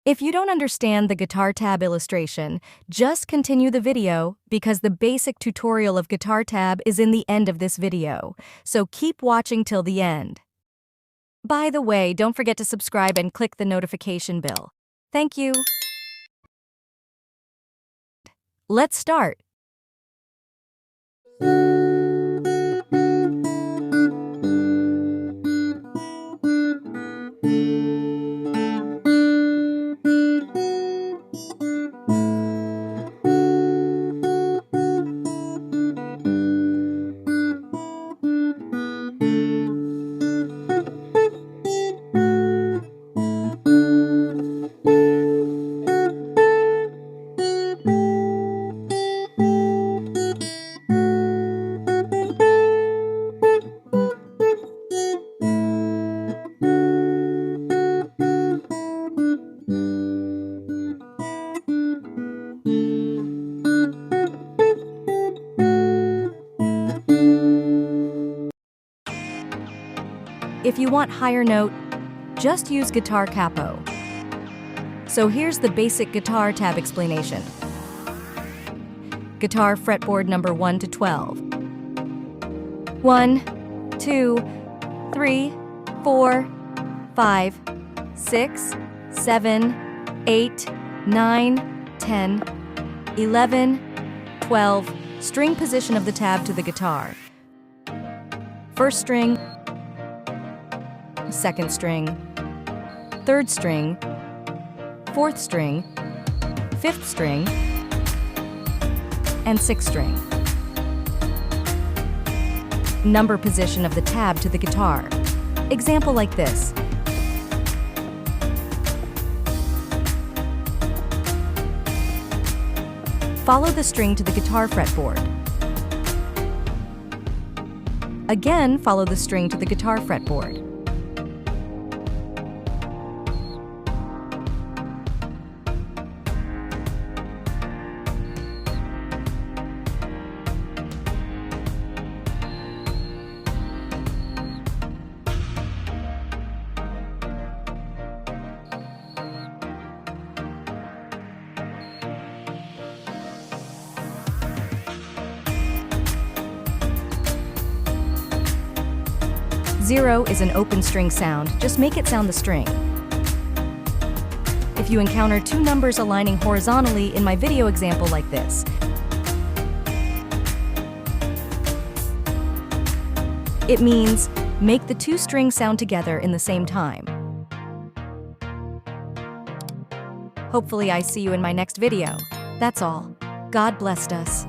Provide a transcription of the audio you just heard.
If you don't understand the guitar tab illustration, just continue the video because the basic tutorial of guitar tab is in the end of this video, so keep watching till the end. By the way, don't forget to subscribe and click the notification bell. Thank you. Let's start. If you want higher note, just use guitar capo. So here's the basic guitar tab explanation. Guitar fretboard number 1 to 12. 1, 2, 3, 4, 5, 6, 7, 8, 9, 10, 11, 12. String position of the tab to the guitar. First string, second string, third string, fourth string, fifth string, and sixth string. Number position of the tab to the guitar. Example like this. Follow the string to the guitar fretboard. Again, follow the string to the guitar fretboard. Zero is an open string sound, just make it sound the string. If you encounter two numbers aligning horizontally in my video example like this, it means make the two strings sound together in the same time. Hopefully I see you in my next video. That's all. God blessed us.